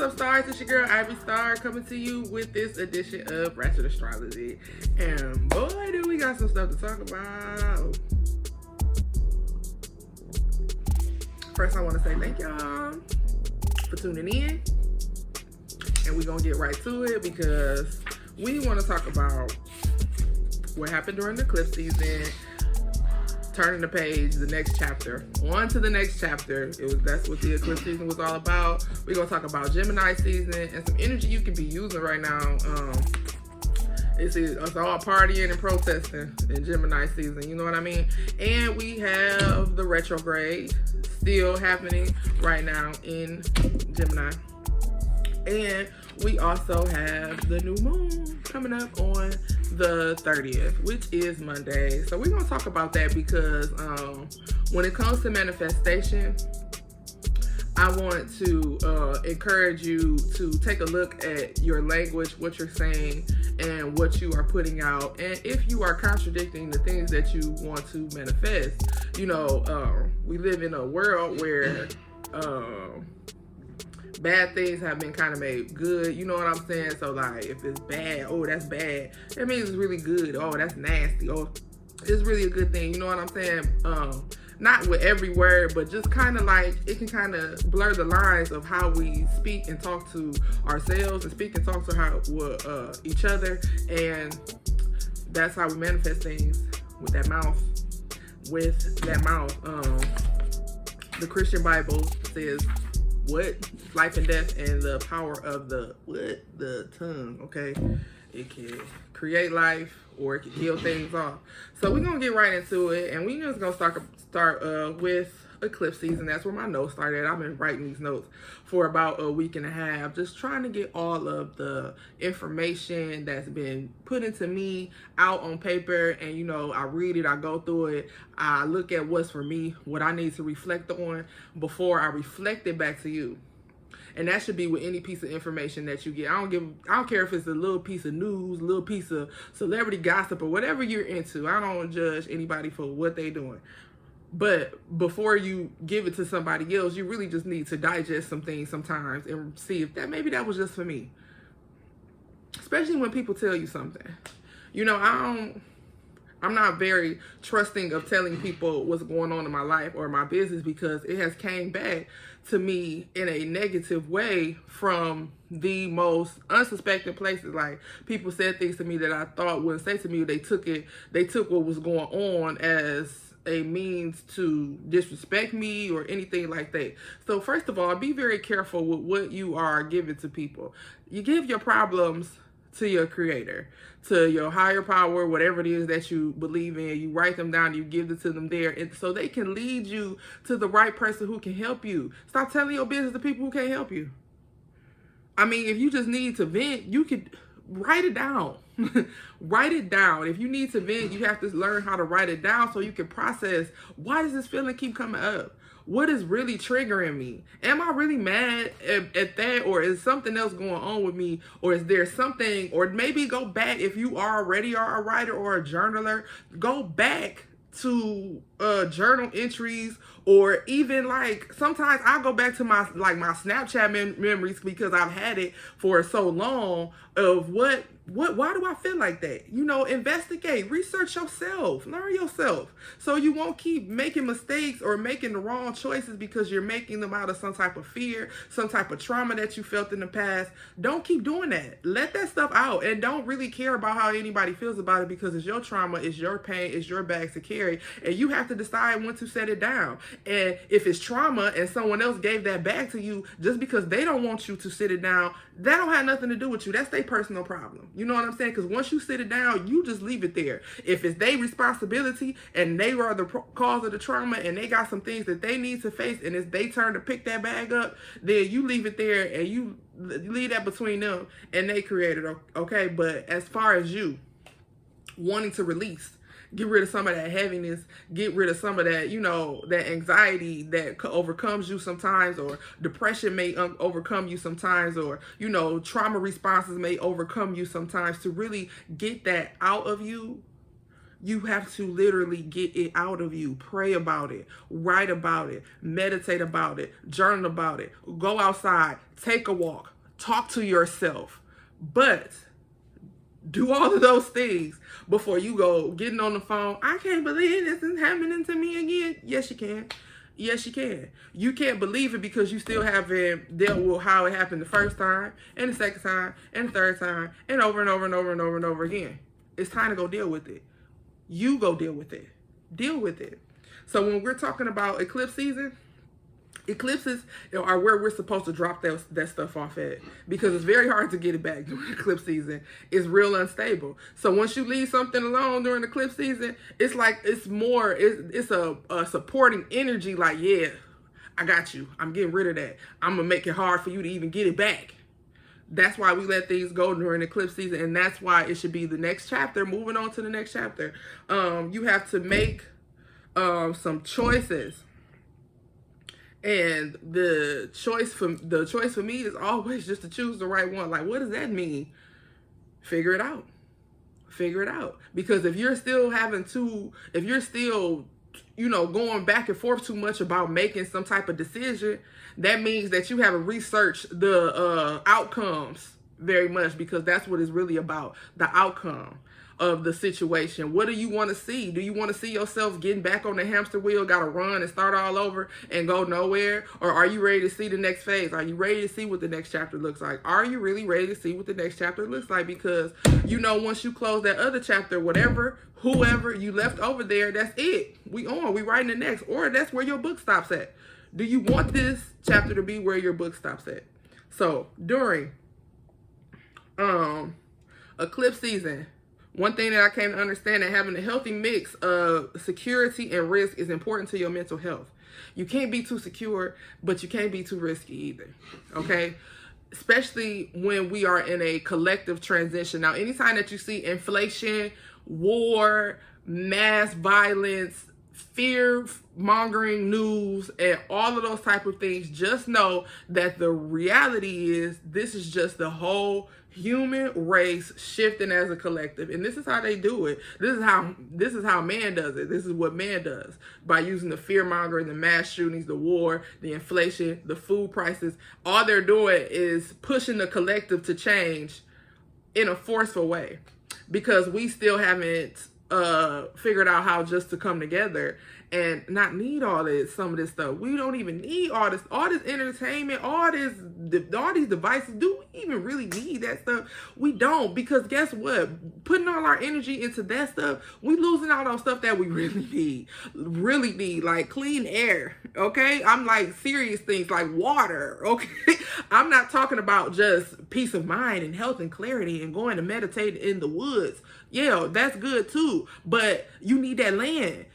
What's up, stars? It's your girl Ivy Star coming to you with this edition of Ratchet Astrology. And boy, do we got some stuff to talk about. First, I want to say thank y'all for tuning in. And we're going to get right to it because we want to talk about what happened during the eclipse season. Turning the page, the next chapter. On to the next chapter. That's what the eclipse season was all about. We're gonna talk about Gemini season and some energy you could be using right now. It's all partying and protesting in Gemini season, you know what I mean? And we have the retrograde still happening right now in Gemini. And we also have the new moon coming up on the 30th, which is Monday. So we're going to talk about that because when it comes to manifestation, I want to encourage you to take a look at your language, what you're saying, and what you are putting out. And if you are contradicting the things that you want to manifest, you know, we live in a world where bad things have been kind of made good, you know what I'm saying? So like, if it's bad, oh, that's bad, that means it's really good. Oh, that's nasty. Oh, it's really a good thing, you know what I'm saying? Not with every word, but just kind of like, it can kind of blur the lines of how we speak and talk to ourselves and speak and talk to each other. And that's how we manifest things with that mouth. The Christian Bible says, what? Life and death and the power of the tongue, okay? It can create life or it can kill things off. So we're gonna get right into it, and we're just gonna start with eclipse season. That's where my notes started. I've been writing these notes for about a week and a half, just trying to get all of the information that's been put into me out on paper. And you know, I read it, I go through it, I look at what's for me, what I need to reflect on before I reflect it back to you. And that should be with any piece of information that you get. I don't care if it's a little piece of news, a little piece of celebrity gossip, or whatever you're into. I don't judge anybody for what they're doing. But before you give it to somebody else, you really just need to digest some things sometimes and see if maybe that was just for me. Especially when people tell you something. You know, I'm not very trusting of telling people what's going on in my life or my business, because it has came back to me in a negative way from the most unsuspecting places. Like, people said things to me that I thought wouldn't say to me. They took what was going on as a means to disrespect me or anything like that. So first of all, be very careful with what you are giving to people. You give your problems to your creator, to your higher power, whatever it is that you believe in. You write them down, you give it to them there, and so they can lead you to the right person who can help you. Stop telling your business to people who can't help you. I mean, if you just need to vent, you could write it down. Write it down. If you need to vent, you have to learn how to write it down so you can process, why does this feeling keep coming up? What is really triggering me? Am I really mad at that? Or is something else going on with me? Or is there something, or maybe go back, if you already are a writer or a journaler, go back to journal entries, or even like sometimes I go back to my Snapchat memories, because I've had it for so long, of why do I feel like that? You know, investigate, research yourself, learn yourself, so you won't keep making mistakes or making the wrong choices because you're making them out of some type of fear, some type of trauma that you felt in the past. Don't keep doing that. Let that stuff out, and don't really care about how anybody feels about it, because it's your trauma, it's your pain, it's your bags to carry, and you have to decide when to set it down. And if it's trauma and someone else gave that back to you, just because they don't want you to sit it down, that don't have nothing to do with you. That's their personal problem. You know what I'm saying? Because once you sit it down, you just leave it there. If it's their responsibility and they are the cause of the trauma and they got some things that they need to face, and it's their turn to pick that bag up, then you leave it there and you leave that between them and they created, okay? But as far as you wanting to release, get rid of some of that heaviness, get rid of some of that, you know, that anxiety that overcomes you sometimes, or depression may overcome you sometimes, or, you know, trauma responses may overcome you sometimes. To really get that out of you, You have to literally get it out of you. Pray about it, write about it, meditate about it, journal about it, go outside, take a walk, talk to yourself. But do all of those things before you go getting on the phone. I can't believe this is happening to me again. Yes, you can. Yes, you can. You can't believe it because you still haven't dealt with how it happened the first time, and the second time, and the third time, and over and over and over and over and over again. It's time to go deal with it. You go deal with it. Deal with it. So when we're talking about eclipse season, eclipses are where we're supposed to drop that stuff off at, because it's very hard to get it back during eclipse season. It's real unstable. So once you leave something alone during eclipse season, it's like it's a supporting energy. Like, yeah, I got you. I'm getting rid of that. I'm gonna make it hard for you to even get it back. That's why we let things go during eclipse season, and that's why it should be the next chapter. Moving on to the next chapter, you have to make some choices. And the choice for me is always just to choose the right one. Like, what does that mean? Figure it out. Figure it out. Because if you're still going back and forth too much about making some type of decision, that means that you haven't researched the outcomes very much, because that's what it's really about, the outcome of the situation. What do you want to see? Do you want to see yourself getting back on the hamster wheel, got to run and start all over and go nowhere? Or are you ready to see the next phase? Are you ready to see what the next chapter looks like? Are you really ready to see what the next chapter looks like? Because once you close that other chapter, whoever you left over there, that's it. We writing the next, or that's where your book stops at. Do you want this chapter to be where your book stops at? So during eclipse season, one thing that I came to understand, that having a healthy mix of security and risk is important to your mental health. You can't be too secure, but you can't be too risky either. Okay? Especially when we are in a collective transition. Now, anytime that you see inflation, war, mass violence, fear-mongering news, and all of those type of things, just know that the reality is this is just the whole human race shifting as a collective. And this is how they do it. This is how man does it. This is what man does, by using the fear-mongering, the mass shootings, the war, the inflation, the food prices. All they're doing is pushing the collective to change in a forceful way, because we still haven't figured out how just to come together and not need some of this stuff. We don't even need all this entertainment, all these devices. Do we even really need that stuff? We don't, because guess what? Putting all our energy into that stuff, we losing out on stuff that we really need, like clean air. Okay, I'm like serious things like water. Okay, I'm not talking about just peace of mind and health and clarity and going to meditate in the woods. Yeah, that's good too, but you need that land.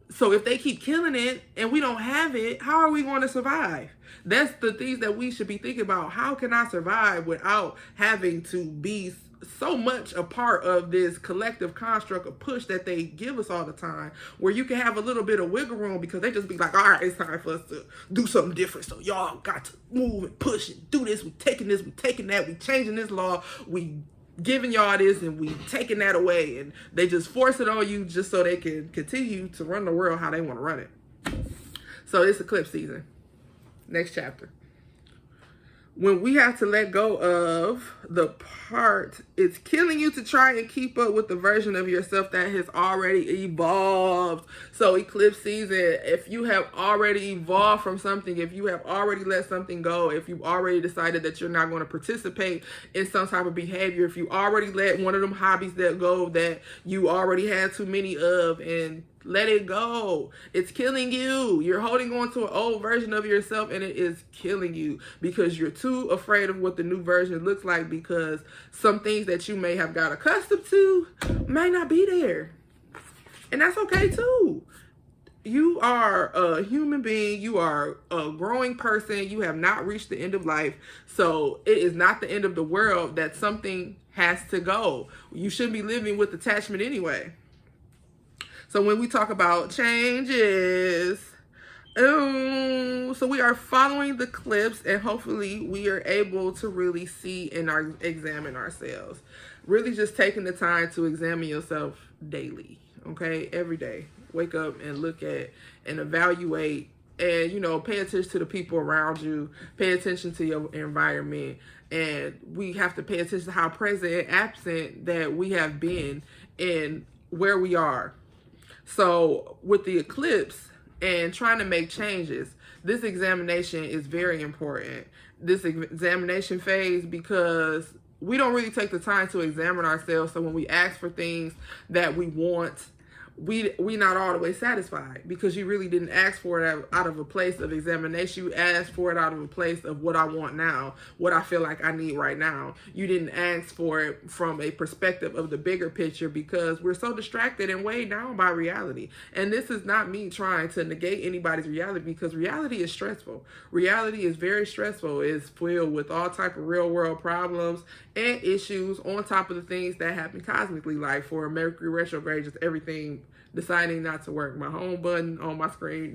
So if they keep killing it and we don't have it, how are we going to survive? That's the things that we should be thinking about. How can I survive without having to be so much a part of this collective construct of push that they give us all the time, where you can have a little bit of wiggle room, because they just be like, all right, it's time for us to do something different. So y'all got to move and push and do this. We taking that. We changing this law. We giving y'all this, and we taking that away, and they just force it on you just so they can continue to run the world how they want to run it. So it's eclipse season. Next chapter. When we have to let go of the part, it's killing you to try and keep up with the version of yourself that has already evolved. So eclipse season, if you have already evolved from something, if you have already let something go, if you've already decided that you're not going to participate in some type of behavior, if you already let one of them hobbies that go that you already had too many of, and let it go. It's killing you. You're holding on to an old version of yourself, and it is killing you because you're too afraid of what the new version looks like, because some things that you may have got accustomed to may not be there. And that's okay too. You are a human being. You are a growing person. You have not reached the end of life. So it is not the end of the world that something has to go. You shouldn't be living with attachment anyway. So when we talk about changes, so we are following the eclipse, and hopefully we are able to really see and examine ourselves. Really just taking the time to examine yourself daily. okay? Every day. Wake up and look at and evaluate and, pay attention to the people around you, pay attention to your environment. And we have to pay attention to how present and absent that we have been in where we are. So with the eclipse and trying to make changes, this examination is very important. This examination phase, because we don't really take the time to examine ourselves. So when we ask for things that we want, we not all the way satisfied, because you really didn't ask for it out of a place of examination. You asked for it out of a place of what I want now, what I feel like I need right now. You didn't ask for it from a perspective of the bigger picture, because we're so distracted and weighed down by reality. And this is not me trying to negate anybody's reality, because reality is stressful. Reality is very stressful. It's filled with all type of real world problems and issues on top of the things that happen cosmically. Like for Mercury retrograde, just everything deciding not to work. My home button on my screen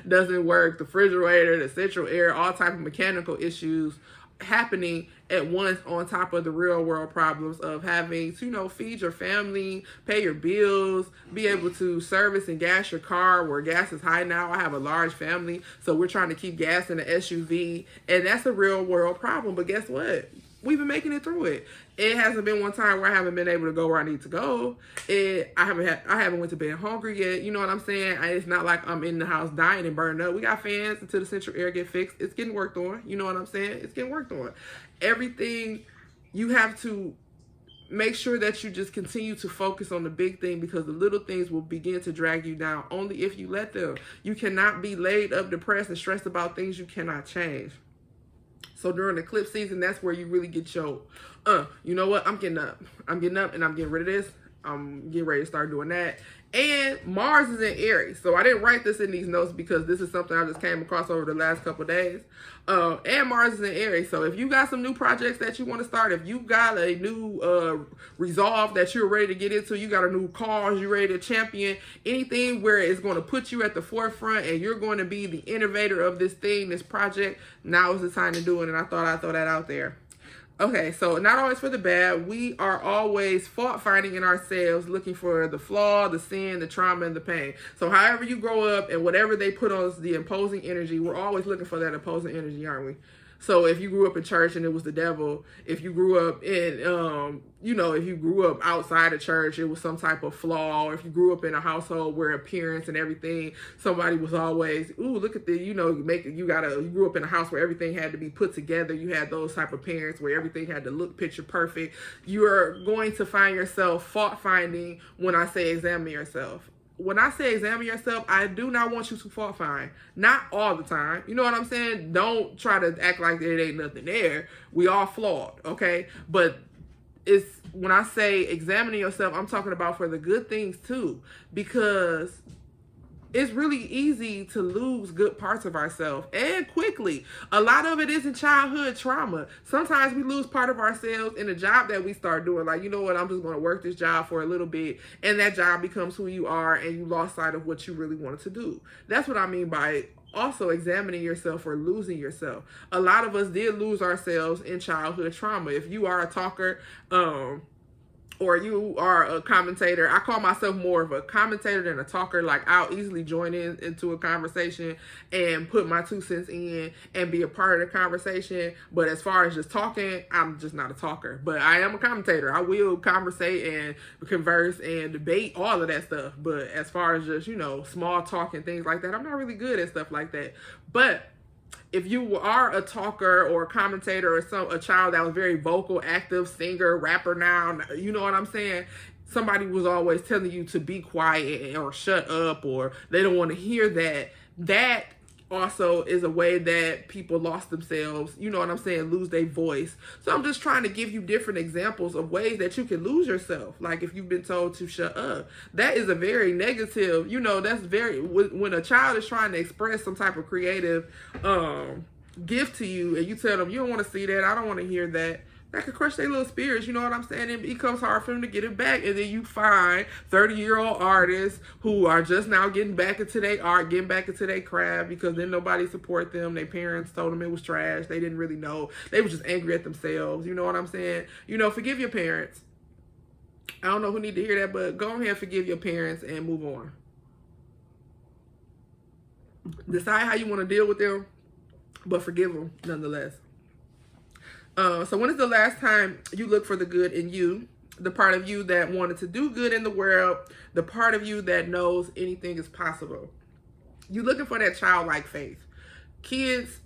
doesn't work. The refrigerator, the central air, all type of mechanical issues happening at once on top of the real world problems of having to, feed your family, pay your bills, be able to service and gas your car where gas is high now. I have a large family, so we're trying to keep gas in the SUV, and that's a real world problem. But guess what? We've been making it through it. It hasn't been one time where I haven't been able to go where I need to go. I haven't went to bed hungry yet. You know what I'm saying? It's not like I'm in the house dying and burning up. We got fans until the central air get fixed. It's getting worked on. You know what I'm saying? It's getting worked on. Everything, you have to make sure that you just continue to focus on the big thing, because the little things will begin to drag you down only if you let them. You cannot be laid up, depressed, and stressed about things you cannot change. So during the eclipse season, that's where you really get your, you know what? I'm getting up and I'm getting rid of this. I'm getting ready to start doing that. And Mars is in Aries. So I didn't write this in these notes because this is something I just came across over the last couple of days. And Mars is in Aries. So if you got some new projects that you want to start, if you got a new resolve that you're ready to get into, you got a new cause you're ready to champion, anything where it's going to put you at the forefront and you're going to be the innovator of this thing, this project, now is the time to do it. And I thought I'd throw that out there. Okay, so not always for the bad. We are always fault finding in ourselves, looking for the flaw, the sin, the trauma, and the pain. So however you grow up and whatever they put on us, the opposing energy, we're always looking for that opposing energy, aren't we? So if you grew up in church and it was the devil, if you grew up in, if you grew up outside of church, it was some type of flaw. Or if you grew up in a household where appearance and everything, somebody was always, ooh, look at the, you grew up in a house where everything had to be put together. You had those type of parents where everything had to look picture perfect. You are going to find yourself fault finding when I say examine yourself. When I say examine yourself, I do not want you to fault find. Not all the time. You know what I'm saying? Don't try to act like there ain't nothing there. We all flawed, okay? But it's when I say examining yourself, I'm talking about for the good things too. Because it's really easy to lose good parts of ourselves, and quickly. A lot of it isn't childhood trauma. Sometimes we lose part of ourselves in a job that we start doing. Like, you know what, I'm just going to work this job for a little bit, and that job becomes who you are, and you lost sight of what you really wanted to do. That's what I mean by also examining yourself or losing yourself. A lot of us did lose ourselves in childhood trauma. If you are a talker, or you are a commentator, I call myself more of a commentator than a talker. Like, I'll easily join into a conversation and put my 2 cents in and be a part of the conversation. But as far as just talking, I'm just not a talker. But I am a commentator. I will conversate and converse and debate, all of that stuff. But as far as just, small talk and things like that, I'm not really good at stuff like that. But if you are a talker or a commentator or a child that was very vocal, active, singer, rapper now, you know what I'm saying? Somebody was always telling you to be quiet or shut up, or they don't want to hear that. That also is a way that people lost themselves, you know what I'm saying, lose their voice. So I'm just trying to give you different examples of ways that you can lose yourself. Like if you've been told to shut up, that is a very negative, that's very, when a child is trying to express some type of creative gift to you and you tell them, you don't want to see that, I don't want to hear that, that could crush their little spirits, you know what I'm saying? It becomes hard for them to get it back. And then you find 30-year-old artists who are just now getting back into their art, getting back into their craft, because then nobody support them. Their parents told them it was trash. They didn't really know. They were just angry at themselves. You know what I'm saying? Forgive your parents. I don't know who need to hear that, but go ahead and forgive your parents and move on. Decide how you want to deal with them, but forgive them nonetheless. So when is the last time you looked for the good in you, the part of you that wanted to do good in the world, the part of you that knows anything is possible? You looking for that childlike faith. Kids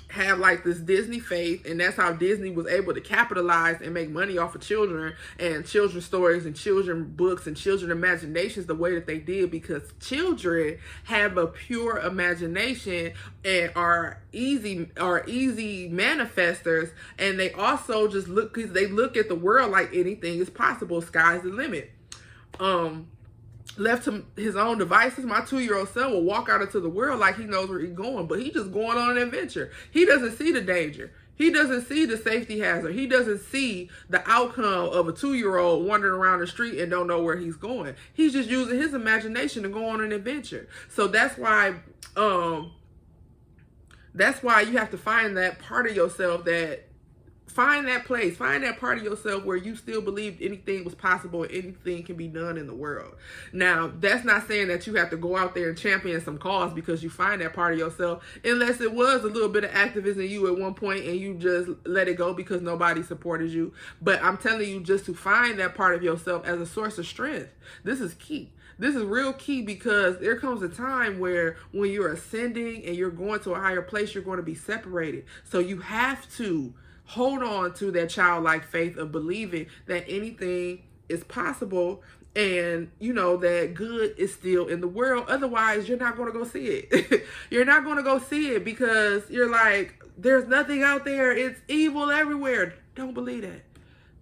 have like this Disney faith, and that's how Disney was able to capitalize and make money off of children and children's stories and children books and children imaginations the way that they did, because children have a pure imagination and are easy manifestors, and they also just look, because they look at the world like anything is possible. Sky's the limit. Left to his own devices, my 2-year-old son will walk out into the world like he knows where he's going, but he's just going on an adventure. He doesn't see the danger. He doesn't see the safety hazard. He doesn't see the outcome of a 2-year-old wandering around the street and don't know where he's going. He's just using his imagination to go on an adventure. So that's why you have to find that part of yourself, find that place, find that part of yourself where you still believed anything was possible and anything can be done in the world. Now, that's not saying that you have to go out there and champion some cause because you find that part of yourself, unless it was a little bit of activism in you at one point and you just let it go because nobody supported you. But I'm telling you, just to find that part of yourself as a source of strength. This is key. This is real key, because there comes a time where when you're ascending and you're going to a higher place, you're going to be separated. So you have to hold on to that childlike faith of believing that anything is possible, and you know that good is still in the world. Otherwise, you're not going to go see it. You're not going to go see it because you're like, there's nothing out there. It's evil everywhere. Don't believe that.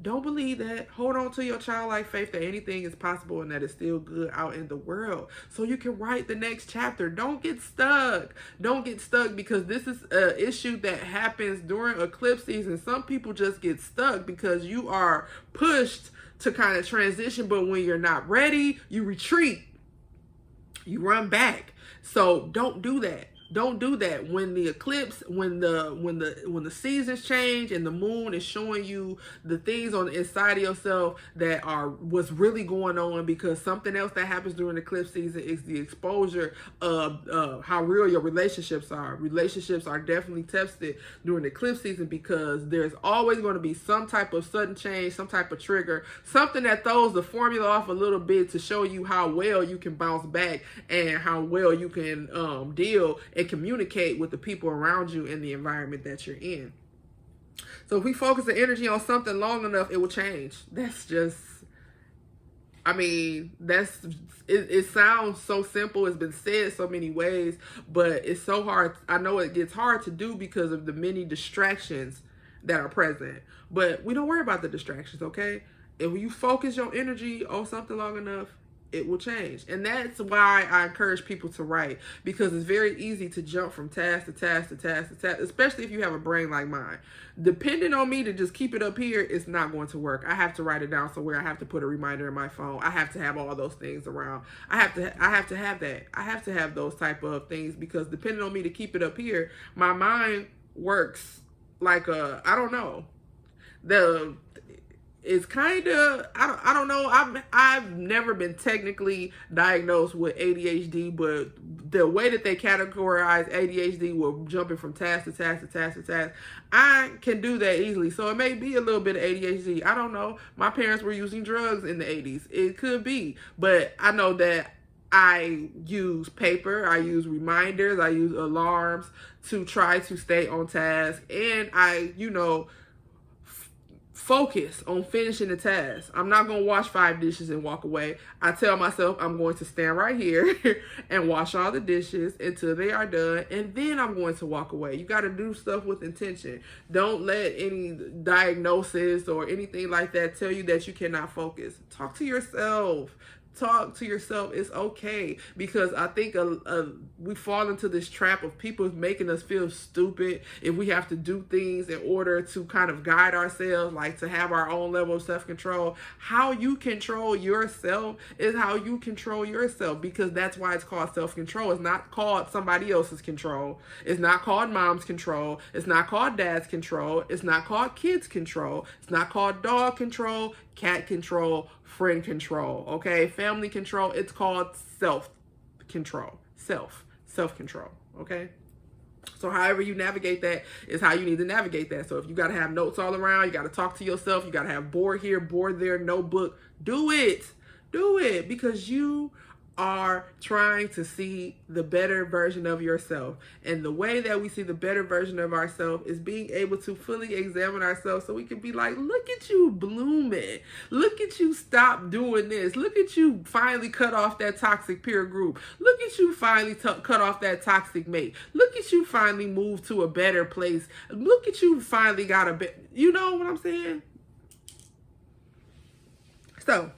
Don't believe that. Hold on to your childlike faith that anything is possible and that it's still good out in the world, so you can write the next chapter. Don't get stuck. Don't get stuck, because this is an issue that happens during eclipse season. Some people just get stuck because you are pushed to kind of transition, but when you're not ready, you retreat. You run back. So don't do that. Don't do that. When the eclipse, when the seasons change and the moon is showing you the things on the inside of yourself that are what's really going on, because something else that happens during the eclipse season is the exposure of how real your relationships are. Relationships are definitely tested during the eclipse season, because there's always going to be some type of sudden change, some type of trigger, something that throws the formula off a little bit to show you how well you can bounce back and how well you can deal and communicate with the people around you in the environment that you're in. So if we focus the energy on something long enough, it will change. That's just, I mean, it sounds so simple. It's been said so many ways, but it's so hard. I know it gets hard to do because of the many distractions that are present, but we don't worry about the distractions, okay? If you focus your energy on something long enough, it will change. And that's why I encourage people to write, because it's very easy to jump from task to task to task to task, especially if you have a brain like mine. Depending on me to just keep it up here, it's not going to work. I have to write it down somewhere. I have to put a reminder in my phone. I have to have all those things around. I have to have that. I have to have those type of things, because depending on me to keep it up here, my mind works like I don't know. It's kind of, I don't know. I've never been technically diagnosed with ADHD, but the way that they categorize ADHD with jumping from task to task to task to task, I can do that easily. So it may be a little bit of ADHD. I don't know. My parents were using drugs in the 80s. It could be, but I know that I use paper, I use reminders, I use alarms to try to stay on task, and I, focus on finishing the task. I'm not going to wash 5 dishes and walk away. I tell myself I'm going to stand right here and wash all the dishes until they are done, and then I'm going to walk away. You got to do stuff with intention. Don't let any diagnosis or anything like that tell you that you cannot focus. Talk to yourself. Talk to yourself. It's okay, because I think we fall into this trap of people making us feel stupid if we have to do things in order to kind of guide ourselves, like to have our own level of self-control. How you control yourself is how you control yourself, because that's why it's called self-control. It's not called somebody else's control. It's not called mom's control. It's not called dad's control. It's not called kids control. It's not called dog control, cat control, friend control, okay? Family control, it's called self-control. Self-control, okay? So however you navigate that is how you need to navigate that. So if you got to have notes all around, you got to talk to yourself, you got to have board here, board there, notebook, do it. Do it, because you are trying to see the better version of yourself. And the way that we see the better version of ourselves is being able to fully examine ourselves so we can be like, look at you blooming. Look at you stop doing this. Look at you finally cut off that toxic peer group. Look at you finally cut off that toxic mate. Look at you finally move to a better place. Look at you finally got a bit. You know what I'm saying? So,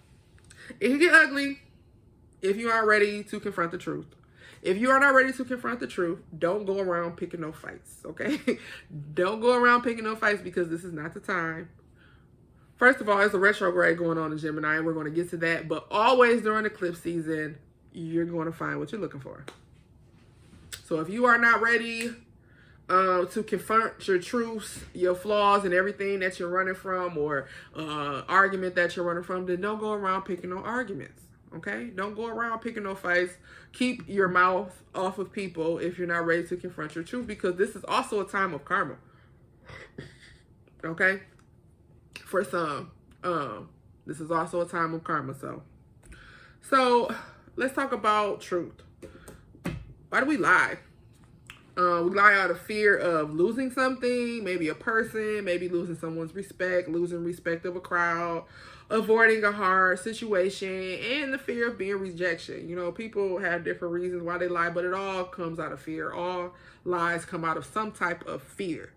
it can get ugly if you aren't ready to confront the truth. If you are not ready to confront the truth, don't go around picking no fights, okay? Don't go around picking no fights, because this is not the time. First of all, there's a retrograde going on in Gemini, and we're going to get to that. But always during eclipse season, you're going to find what you're looking for. So if you are not ready to confront your truths, your flaws, and everything that you're running from, or argument that you're running from, then don't go around picking no arguments. Okay? Don't go around picking no fights. Keep your mouth off of people if you're not ready to confront your truth, because this is also a time of karma. Okay? For some, this is also a time of karma. So let's talk about truth. Why do we lie? We lie out of fear of losing something, maybe a person, maybe losing someone's respect, losing respect of a crowd, avoiding a hard situation, and the fear of being rejection. You know, people have different reasons why they lie, but it all comes out of fear. All lies come out of some type of fear.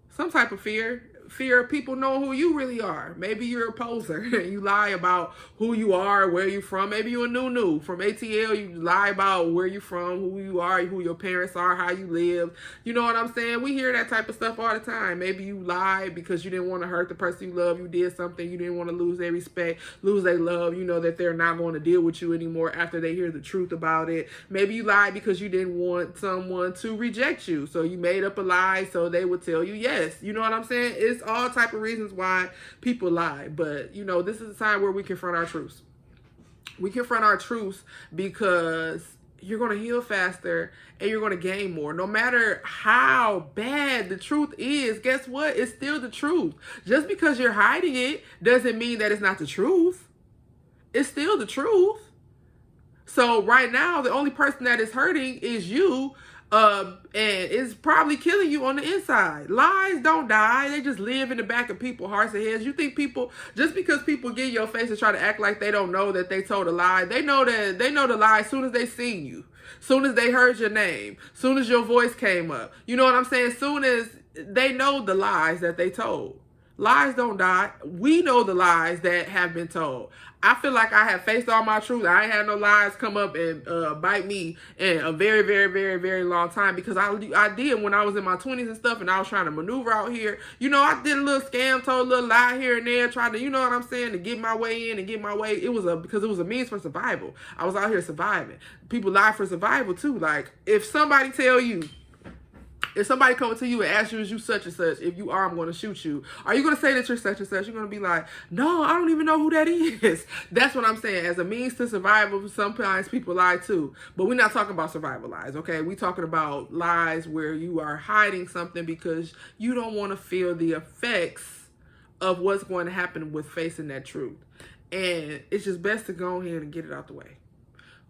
Some type of fear. Fear of people know who you really are. Maybe you're a poser. You lie about who you are, where you're from. Maybe you're a new from ATL. You lie about where you're from, who you are, who your parents are, how you live. You know what I'm saying? We hear that type of stuff all the time. Maybe you lied because you didn't want to hurt the person you love. You did something. You didn't want to lose their respect, lose their love. You know that they're not going to deal with you anymore after they hear the truth about it. Maybe you lied because you didn't want someone to reject you. So you made up a lie so they would tell you yes. You know what I'm saying? It's all type of reasons why people lie. But, you know, this is a time where we confront our truths. We confront our truths because you're going to heal faster and you're going to gain more. No matter how bad the truth is, guess what? It's still the truth. Just because you're hiding it doesn't mean that it's not the truth. It's still the truth. So right now, the only person that is hurting is you. And it's probably killing you on the inside. Lies don't die. They just live in the back of people's hearts and heads. You think people, just because people get in your face and try to act like they don't know that they told a lie, they know the lie as soon as they seen you. Soon as they heard your name. Soon as your voice came up. You know what I'm saying? Soon as they know the lies that they told. Lies don't die. We know the lies that have been told. I feel like I have faced all my truth. I ain't had no lies come up and bite me in a very, very, very, very long time, because I did when I was in my 20s and stuff, and I was trying to maneuver out here. You know, I did a little scam, told a little lie here and there, tried to, you know what I'm saying, to get my way in and get my way. Because it was a means for survival. I was out here surviving. People lie for survival too. Like, if somebody tell you, if somebody comes to you and asks you, is you such and such? If you are, I'm going to shoot you. Are you going to say that you're such and such? You're going to be like, no, I don't even know who that is. That's what I'm saying. As a means to survival, sometimes people lie too. But we're not talking about survival lies, okay? We're talking about lies where you are hiding something because you don't want to feel the effects of what's going to happen with facing that truth. And it's just best to go ahead and get it out the way.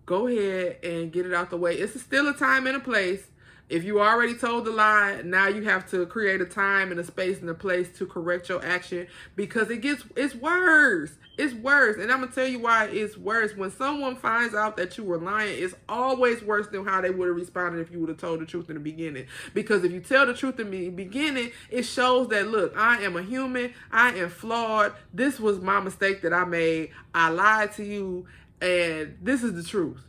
Go ahead and get it out the way. It's still a time and a place. If you already told the lie, now you have to create a time and a space and a place to correct your action, because it's worse. It's worse. And I'm going to tell you why it's worse. When someone finds out that you were lying, it's always worse than how they would have responded if you would have told the truth in the beginning. Because if you tell the truth in the beginning, it shows that, look, I am a human. I am flawed. This was my mistake that I made. I lied to you, and this is the truth.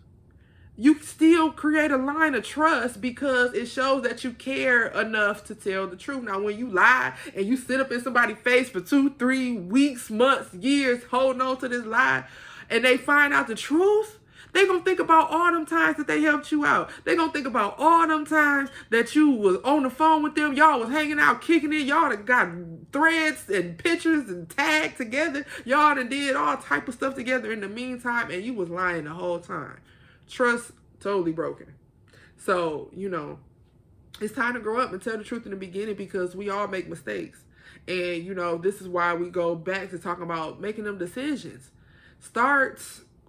You still create a line of trust because it shows that you care enough to tell the truth. Now, when you lie and you sit up in somebody's face for 2, 3 weeks, months, years, holding on to this lie, and they find out the truth, they're going to think about all them times that they helped you out. They're going to think about all them times that you was on the phone with them. Y'all was hanging out, kicking it. Y'all got threads and pictures and tagged together. Y'all done did all type of stuff together in the meantime, and you was lying the whole time. Trust totally broken. So, you know, it's time to grow up and tell the truth in the beginning, because we all make mistakes. And, you know, this is why we go back to talking about making them decisions. Start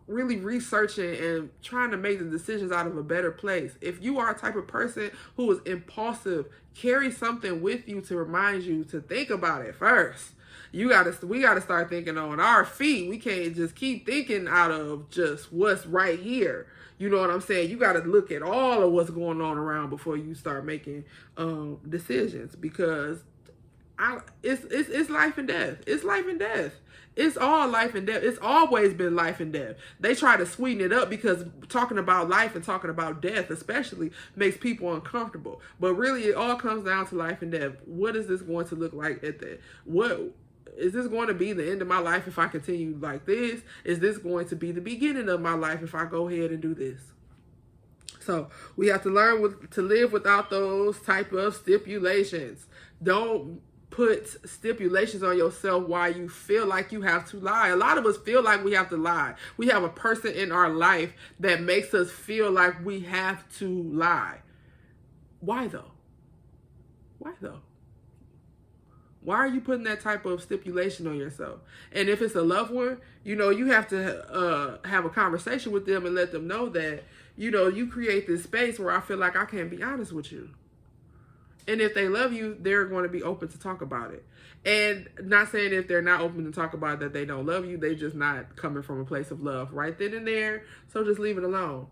really researching and trying to make the decisions out of a better place. If you are a type of person who is impulsive, carry something with you to remind you to think about it first. We gotta start thinking on our feet. We can't just keep thinking out of just what's right here. You know what I'm saying? You gotta look at all of what's going on around before you start making decisions, because it's life and death. It's life and death. It's all life and death. It's always been life and death. They try to sweeten it up because talking about life and talking about death especially makes people uncomfortable. But really, it all comes down to life and death. What is this going to look like at that? What is this going to be the end of my life if I continue like this? Is this going to be the beginning of my life if I go ahead and do this? So we have to learn to live without those type of stipulations. Don't put stipulations on yourself why you feel like you have to lie. A lot of us feel like we have to lie. We have a person in our life that makes us feel like we have to lie. Why though? Why though? Why are you putting that type of stipulation on yourself? And if it's a loved one, you know, you have to have a conversation with them and let them know that, you know, you create this space where I feel like I can't be honest with you. And if they love you, they're going to be open to talk about it. And not saying if they're not open to talk about it that they don't love you, they just not coming from a place of love right then and there. So just leave it alone.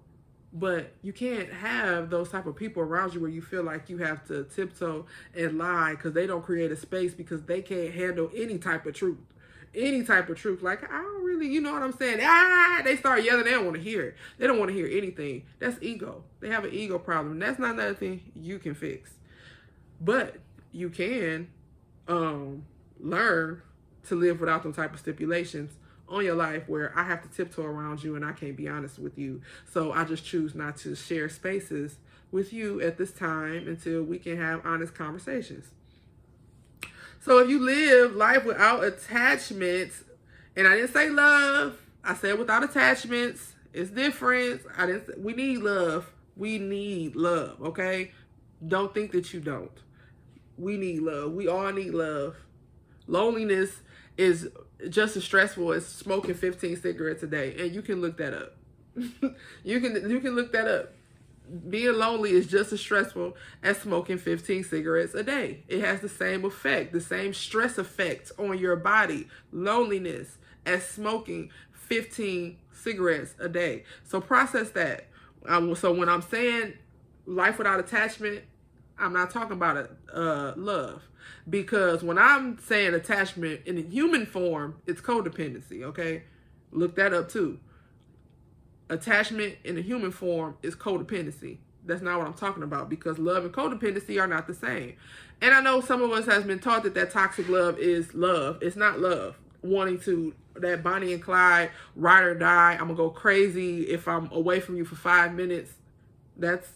But you can't have those type of people around you where you feel like you have to tiptoe and lie because they don't create a space, because they can't handle any type of truth. Any type of truth. Like, I don't really, you know what I'm saying? They start yelling. They don't want to hear it. They don't want to hear anything. That's ego. They have an ego problem. That's not nothing you can fix. But you can learn to live without those type of stipulations on your life where I have to tiptoe around you and I can't be honest with you. So I just choose not to share spaces with you at this time until we can have honest conversations. So if you live life without attachments, and I didn't say love, I said without attachments, it's different. We need love. We need love, okay? Don't think that you don't. We need love. We all need love. Loneliness is just as stressful as smoking 15 cigarettes a day, and you can look that up. you can look that up. Being lonely is just as stressful as smoking 15 cigarettes a day. It has the same effect, the same stress effect on your body, loneliness, as smoking 15 cigarettes a day. So process that. So when I'm saying life without attachment, I'm not talking about love. Because when I'm saying attachment in a human form, it's codependency, okay? Look that up too. Attachment in a human form is codependency. That's not what I'm talking about, because love and codependency are not the same. And I know some of us has been taught that toxic love is love. It's not love. Wanting to, that Bonnie and Clyde, ride or die, I'm going to go crazy if I'm away from you for 5 minutes. That's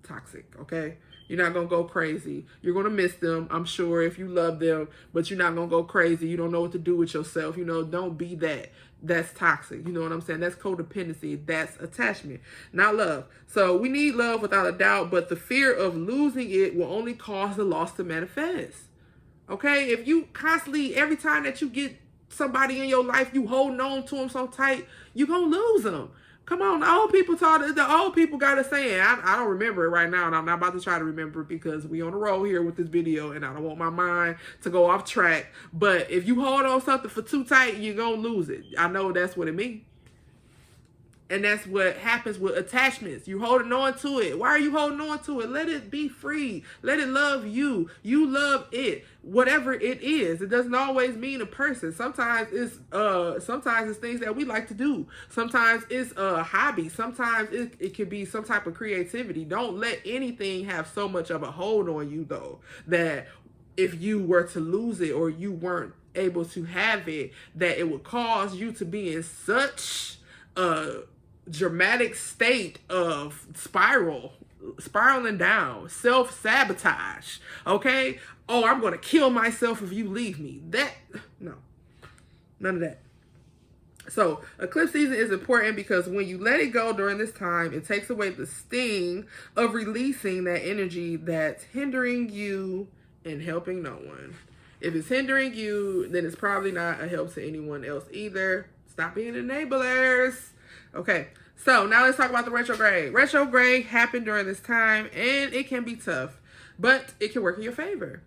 toxic, okay? You're not going to go crazy. You're going to miss them, I'm sure, if you love them, but you're not going to go crazy. You don't know what to do with yourself. You know, don't be that. That's toxic. You know what I'm saying? That's codependency. That's attachment, not love. So we need love without a doubt, but the fear of losing it will only cause the loss to manifest. Okay? If you constantly, every time that you get somebody in your life, you holding on to them so tight, you're going to lose them. Come on, the old people got a saying. I don't remember it right now, and I'm not about to try to remember it because we on the road here with this video, and I don't want my mind to go off track. But if you hold on something for too tight, you're going to lose it. I know that's what it means. And that's what happens with attachments. You're holding on to it. Why are you holding on to it? Let it be free. Let it love you. You love it. Whatever it is. It doesn't always mean a person. Sometimes it's things that we like to do. Sometimes it's a hobby. Sometimes it could be some type of creativity. Don't let anything have so much of a hold on you, though, that if you were to lose it or you weren't able to have it, that it would cause you to be in such dramatic state of spiraling down, self-sabotage, okay? Oh, I'm going to kill myself if you leave me. No, none of that. So eclipse season is important because when you let it go during this time, it takes away the sting of releasing that energy that's hindering you and helping no one. If it's hindering you, then it's probably not a help to anyone else either. Stop being enablers. Okay, so now let's talk about the retrograde. Retrograde happened during this time, and it can be tough, but it can work in your favor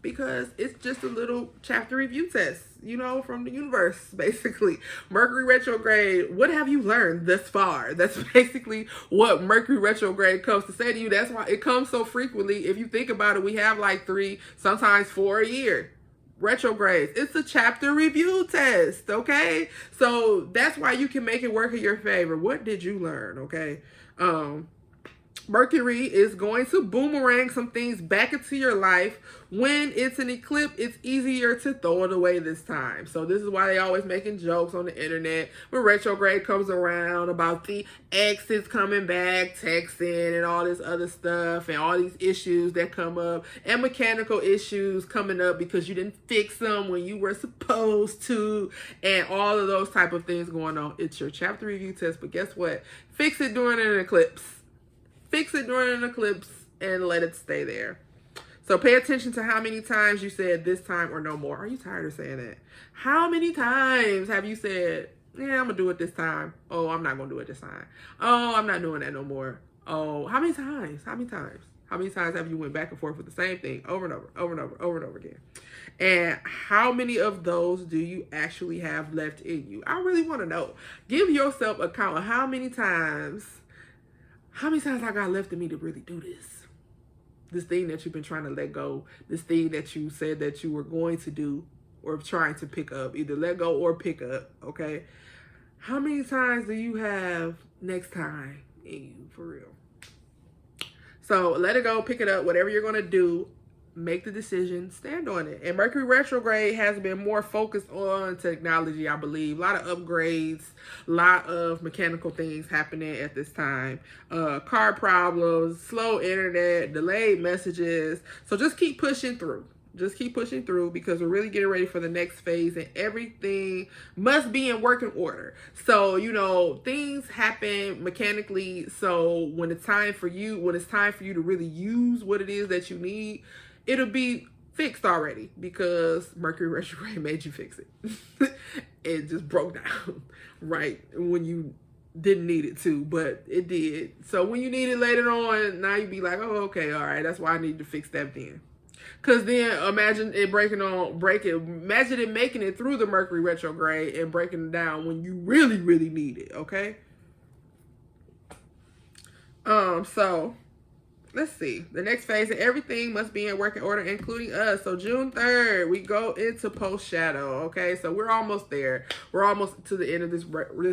because it's just a little chapter review test, you know, from the universe, basically. Mercury retrograde, what have you learned thus far? That's basically what Mercury retrograde comes to say to you. That's why it comes so frequently. If you think about it, we have like 3, sometimes 4 a year. Retrogrades. It's a chapter review test, okay? So that's why you can make it work in your favor. What did you learn, okay? Mercury is going to boomerang some things back into your life. When it's an eclipse, it's easier to throw it away this time. So this is why they always making jokes on the internet when retrograde comes around about the exes coming back, texting, and all this other stuff, and all these issues that come up, and mechanical issues coming up because you didn't fix them when you were supposed to, and all of those type of things going on. It's your chapter review test, but guess what? Fix it during an eclipse. Fix it during an eclipse and let it stay there. So pay attention to how many times you said this time or no more. Are you tired of saying that? How many times have you said, yeah, I'm going to do it this time. Oh, I'm not going to do it this time. Oh, I'm not doing that no more. Oh, how many times? How many times? How many times have you went back and forth with the same thing over and over, over and over, over and over again? And how many of those do you actually have left in you? I really want to know. Give yourself a count of how many times I got left in me to really do this? This thing that you've been trying to let go, this thing that you said that you were going to do or trying to pick up, either let go or pick up, okay? How many times do you have next time in you, for real? So let it go, pick it up, whatever you're going to do, make the decision, stand on it. And Mercury retrograde has been more focused on technology, I believe. A lot of upgrades, a lot of mechanical things happening at this time. Car problems, slow internet, delayed messages. So just keep pushing through. Just keep pushing through because we're really getting ready for the next phase and everything must be in working order. So, you know, things happen mechanically. So when it's time for you to really use what it is that you need, it'll be fixed already because Mercury retrograde made you fix it. It just broke down, right? When you didn't need it to, but it did. So when you need it later on, now you be like, oh, okay, all right, that's why I need to fix that then. Because then imagine it imagine it making it through the Mercury retrograde and breaking it down when you really, really need it, okay? So let's see. The next phase of everything must be in working order, including us. So June 3rd, we go into post shadow. Okay, so we're almost there. We're almost to the end of this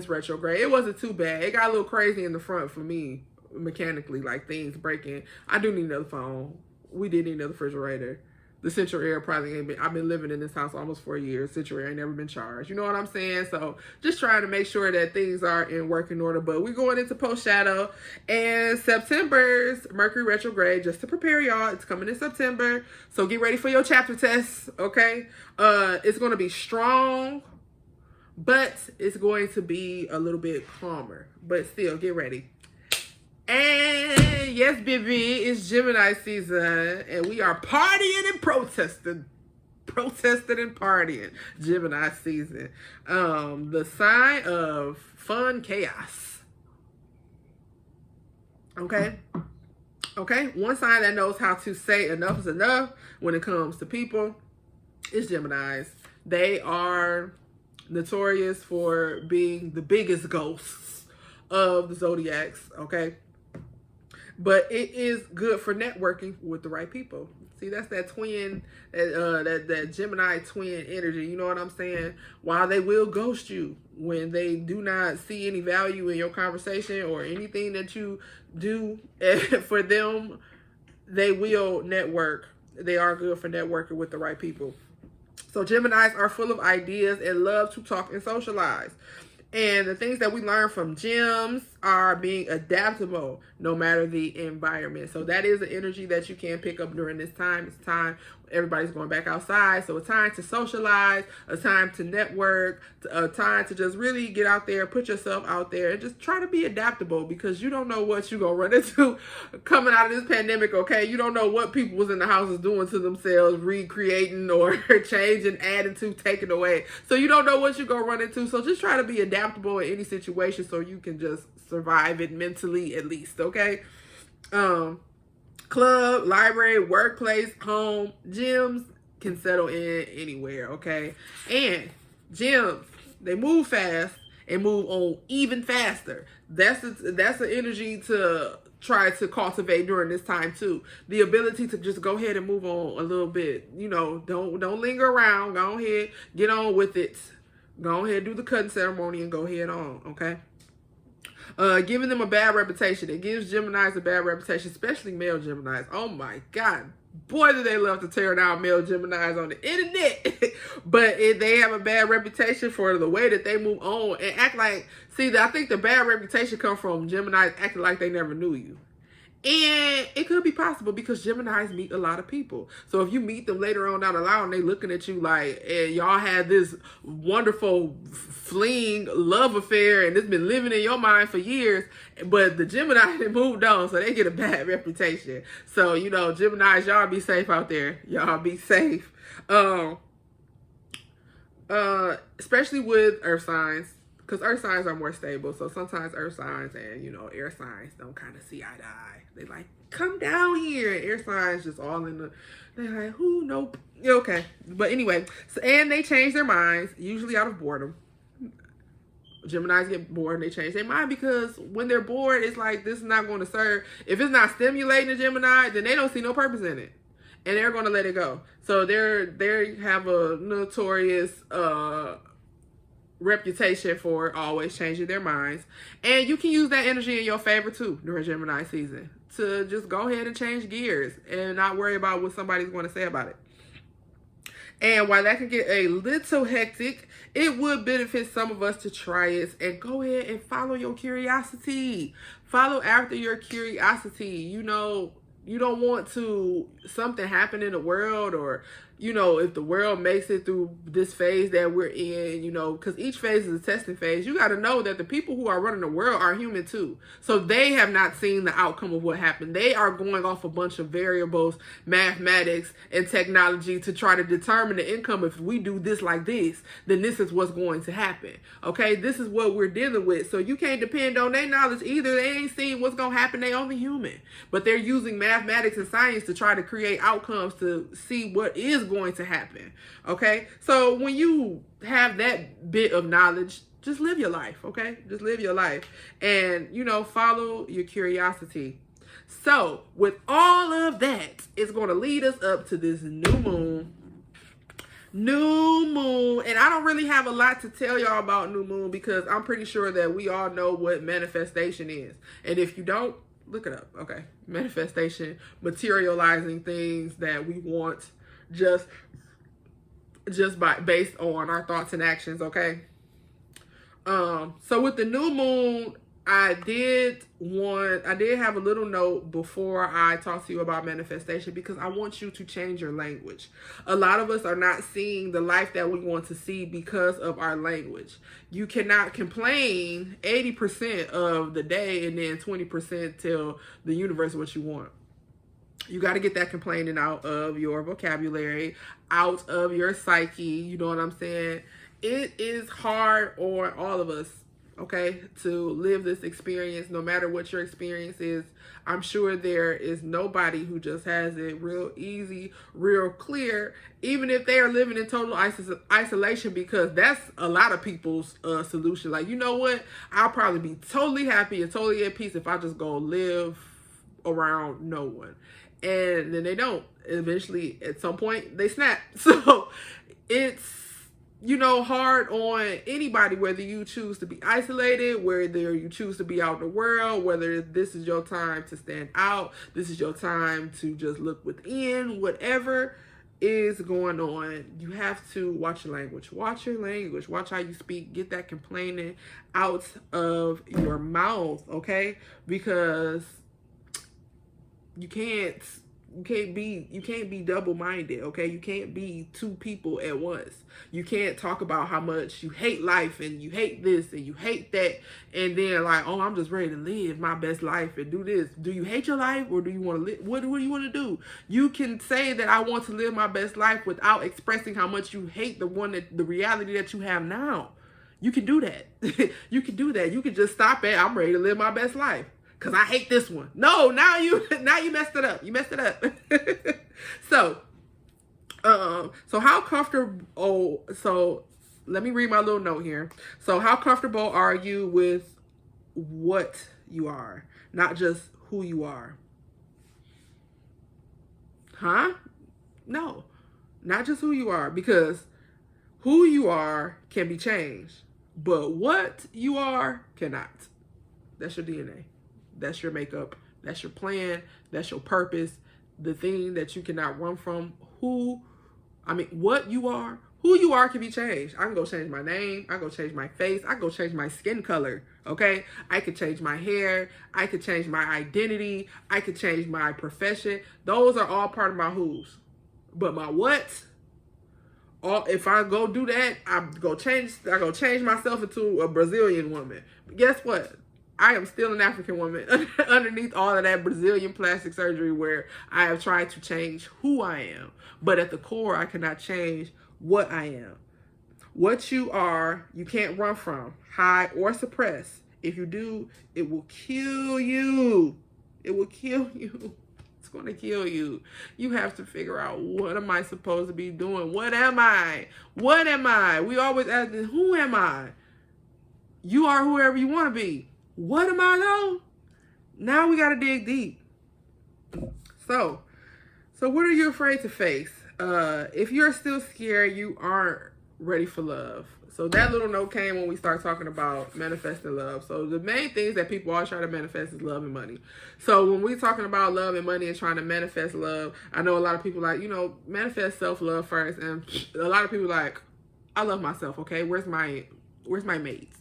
retrograde. It wasn't too bad. It got a little crazy in the front for me, mechanically, like things breaking. I do need another phone. We did need another refrigerator. The central air probably ain't been, I've been living in this house almost 4 years. Central air ain't never been charged. You know what I'm saying? So just trying to make sure that things are in working order. But we're going into post shadow. And September's Mercury retrograde, just to prepare y'all, it's coming in September. So get ready for your chapter tests, okay? It's going to be strong, but it's going to be a little bit calmer. But still, get ready. And yes, baby, it's Gemini season, and we are partying and protesting and partying. Gemini season, the sign of fun chaos. Okay, one sign that knows how to say enough is enough when it comes to people is Geminis. They are notorious for being the biggest ghosts of the zodiacs. Okay. But it is good for networking with the right people. See, that's that twin, that Gemini twin energy. You know what I'm saying? While they will ghost you when they do not see any value in your conversation or anything that you do for them, they will network. They are good for networking with the right people. So Geminis are full of ideas and love to talk and socialize. And the things that we learn from gems are being adaptable no matter the environment. So that is an energy that you can pick up during this time. It's time everybody's going back outside. So a time to socialize, a time to network, a time to just really get out there, put yourself out there, and just try to be adaptable, because you don't know what you're going to run into coming out of this pandemic, okay? You don't know what people was in the houses doing to themselves, recreating or changing, adding to, taking away. So you don't know what you're going to run into. So just try to be adaptable in any situation so you can just survive it mentally at least, okay? Club, library, workplace, home, gyms can settle in anywhere, okay? And gyms, they move fast and move on even faster. That's the energy to try to cultivate during this time too. The ability to just go ahead and move on a little bit. You know, don't linger around. Go ahead, get on with it. Go ahead, do the cutting ceremony and go ahead on, okay? Giving them a bad reputation. It gives Geminis a bad reputation, especially male Geminis. Oh my God. Boy, do they love to tear down male Geminis on the internet. But they have a bad reputation for the way that they move on and act like, see, I think the bad reputation comes from Geminis acting like they never knew you. And it could be possible because Geminis meet a lot of people. So if you meet them later on down the line, they looking at you like, and y'all had this wonderful fleeing love affair and it's been living in your mind for years, but the Gemini had moved on, so they get a bad reputation. So, you know, Geminis, y'all be safe out there. Y'all be safe. Especially with earth signs, because earth signs are more stable. So sometimes earth signs and, you know, air signs don't kind of see eye to eye. They like, come down here. And air signs just all in the, they're like, who, nope. Okay. But anyway, so, and they change their minds, usually out of boredom. Geminis get bored and they change their mind because when they're bored, it's like, this is not going to serve. If it's not stimulating a Gemini, then they don't see no purpose in it. And they're going to let it go. So they have a notorious reputation for always changing their minds. And you can use that energy in your favor too during Gemini season to just go ahead and change gears and not worry about what somebody's going to say about it. And while that can get a little hectic, it would benefit some of us to try it and go ahead and follow your curiosity. Follow after your curiosity. You know, you don't want to something happen in the world, or, you know, if the world makes it through this phase that we're in, you know, because each phase is a testing phase. You got to know that the people who are running the world are human too. So they have not seen the outcome of what happened. They are going off a bunch of variables, mathematics, and technology to try to determine the income. If we do this like this, then this is what's going to happen. Okay, this is what we're dealing with. So you can't depend on their knowledge either. They ain't seen what's going to happen. They only human. But they're using mathematics and science to try to create outcomes to see what is going to happen. Okay, so when you have that bit of knowledge, just live your life. Okay, just live your life and, you know, follow your curiosity. So with all of that, it's going to lead us up to this new moon. And I don't really have a lot to tell y'all about new moon because I'm pretty sure that we all know what manifestation is. And if you don't, look it up. Okay, manifestation, materializing things that we want just based on our thoughts and actions. Okay, so with the new moon, I did have a little note before I talk to you about manifestation because I want you to change your language. A lot of us are not seeing the life that we want to see because of our language. You cannot complain 80% of the day and then 20% tell the universe what you want. You got to get that complaining out of your vocabulary, out of your psyche. You know what I'm saying? It is hard on all of us, okay, to live this experience, no matter what your experience is. I'm sure there is nobody who just has it real easy, real clear, even if they are living in total isolation, because that's a lot of people's solution. Like, you know what? I'll probably be totally happy and totally at peace if I just go live around no one. And then they don't. Eventually, at some point, they snap. So it's, you know, hard on anybody, whether you choose to be isolated, whether you choose to be out in the world, whether this is your time to stand out, this is your time to just look within, whatever. is going on, you have to watch your language. Watch your language. Watch how you speak. Get that complaining out of your mouth, okay? Because you can't be double-minded, okay? You can't be two people at once. You can't talk about how much you hate life and you hate this and you hate that, and then like, oh, I'm just ready to live my best life and do this. Do you hate your life, or do you want to live? What do you want to do? You can say that I want to live my best life without expressing how much you hate the reality that you have now. You can do that. You can do that. You can just stop at, I'm ready to live my best life because I hate this one. No, now you messed it up. You messed it up. So how comfortable, so let me read my little note here. So how comfortable are you with what you are, not just who you are? Huh? No, not just who you are, because who you are can be changed, but what you are cannot. That's your DNA. That's your makeup. That's your plan. That's your purpose. The thing that you cannot run from. What you are, who you are can be changed. I can go change my name. I can go change my face. I can go change my skin color. Okay? I could change my hair. I could change my identity. I could change my profession. Those are all part of my who's. But my what? If I go do that, I go change myself into a Brazilian woman. But guess what? I am still an African woman underneath all of that Brazilian plastic surgery, where I have tried to change who I am. But at the core, I cannot change what I am. What you are, you can't run from, hide, or suppress. If you do, it will kill you. It will kill you. It's going to kill you. You have to figure out, what am I supposed to be doing? What am I? What am I? We always ask, who am I? You are whoever you want to be. What am I though? Now we got to dig deep. So what are you afraid to face? If you're still scared, you aren't ready for love. So that little note came when we start talking about manifesting love. So the main things that people always try to manifest is love and money. So when we're talking about love and money and trying to manifest love, I know a lot of people like, manifest self-love first. And a lot of people like, I love myself, okay? Where's my mate?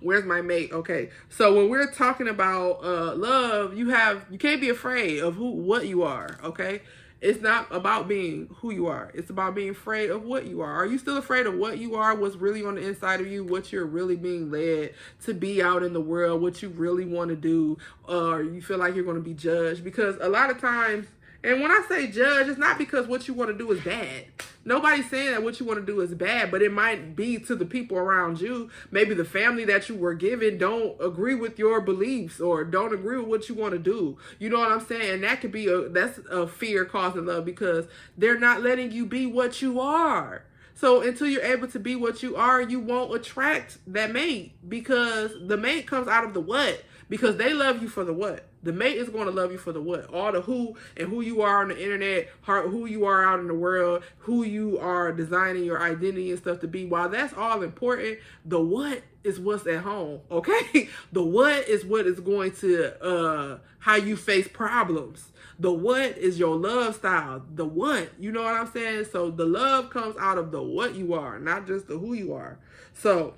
Where's my mate? Okay. So when we're talking about love, you can't be afraid of what you are, okay? It's not about being who you are. It's about being afraid of what you are. Are you still afraid of what you are? What's really on the inside of you? What you're really being led to be out in the world? What you really want to do? Or you feel like you're going to be judged? Because a lot of times, and when I say judge, it's not because what you want to do is bad. Nobody's saying that what you want to do is bad, but it might be to the people around you. Maybe the family that you were given don't agree with your beliefs or don't agree with what you want to do. You know what I'm saying? And that could be that's a fear causing love, because they're not letting you be what you are. So until you're able to be what you are, you won't attract that mate, because the mate comes out of the what. Because they love you for the what. The mate is going to love you for the what. All the who and who you are on the internet, who you are out in the world, who you are designing your identity and stuff to be. While that's all important, the what is what's at home, okay? The what is what is going to, how you face problems. The what is your love style. The what, you know what I'm saying? So the love comes out of the what you are, not just the who you are. So,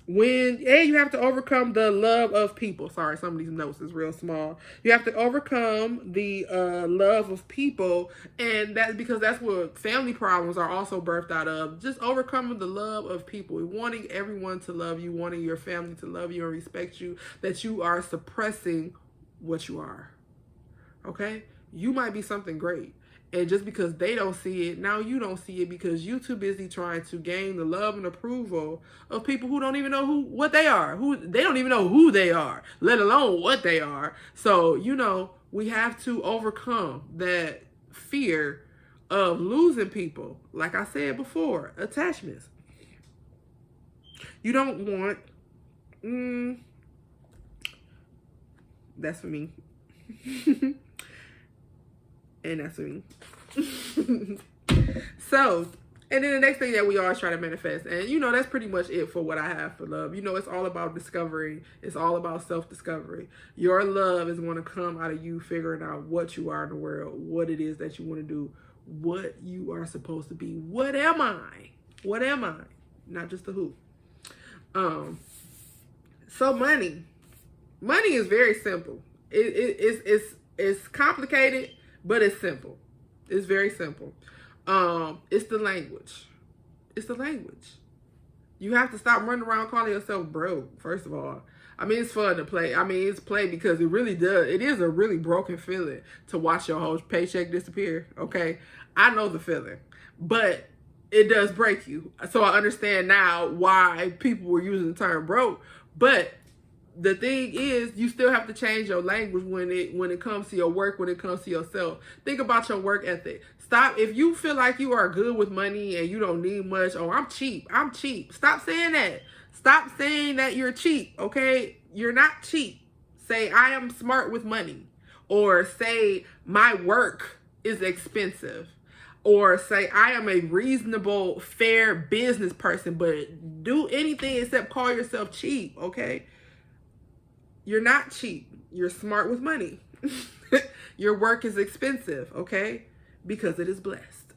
you have to overcome the love of people. Sorry, some of these notes is real small. You have to overcome the love of people, and that's because that's what family problems are also birthed out of. Just overcoming the love of people, wanting everyone to love you, wanting your family to love you and respect you, that you are suppressing what you are. Okay? You might be something great. And just because they don't see it, now you don't see it, because you're too busy trying to gain the love and approval of people who don't even know what they are. They don't even know who they are, let alone what they are. So, we have to overcome that fear of losing people. Like I said before, attachments. You don't want, that's for me. And that's for me. So, And then the next thing that we always try to manifest, and you know, that's pretty much it for what I have for love. You know, it's all about discovery. It's all about self-discovery. Your love is going to come out of you figuring out what you are in the world, what it is that you want to do, what you are supposed to be. What am I? What am I? Not just the who. So money is very simple. It's complicated, but it's simple. It's very simple. It's the language. It's the language. You have to stop running around calling yourself broke, first of all. I mean, it's fun to play. I mean, it's play because it really does. It is a really broken feeling to watch your whole paycheck disappear, okay? I know the feeling, but it does break you. So I understand now why people were using the term broke, but the thing is, you still have to change your language when it comes to your work, when it comes to yourself. Think about your work ethic. Stop. If you feel like you are good with money and you don't need much, oh, I'm cheap. I'm cheap. Stop saying that. Stop saying that you're cheap, okay? You're not cheap. Say, I am smart with money. Or say, my work is expensive. Or say, I am a reasonable, fair business person, but do anything except call yourself cheap, okay? You're not cheap. You're smart with money. Your work is expensive, okay? Because it is blessed.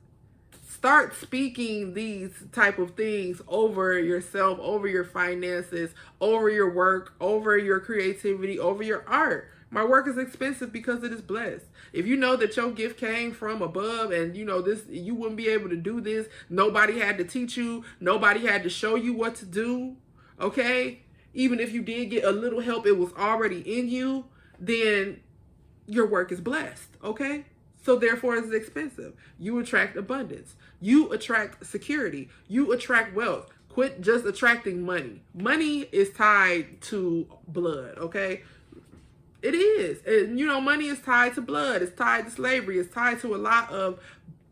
Start speaking these type of things over yourself, over your finances, over your work, over your creativity, over your art. My work is expensive because it is blessed. If you know that your gift came from above and you know this, you wouldn't be able to do this. Nobody had to teach you. Nobody had to show you what to do, okay? Even if you did get a little help, it was already in you, then your work is blessed, okay? So therefore it's expensive. You attract abundance. You attract security. You attract wealth. Quit just attracting money. Money is tied to blood, okay? It is. And, you know, money is tied to blood. It's tied to slavery. It's tied to a lot of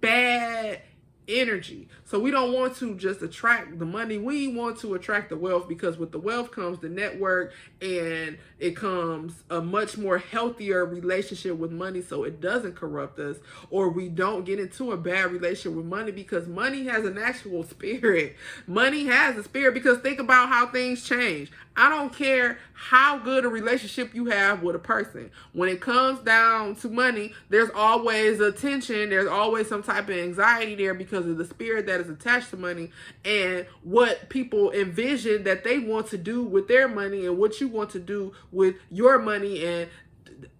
bad energy. So we don't want to just attract the money. We want to attract the wealth, because with the wealth comes the network, and it comes a much more healthier relationship with money, so it doesn't corrupt us, or we don't get into a bad relationship with money, because money has an actual spirit. Money has a spirit, because think about how things change. I don't care how good a relationship you have with a person. When it comes down to money, there's always a tension. There's always some type of anxiety there because of the spirit that is attached to money and what people envision that they want to do with their money and what you want to do with your money. And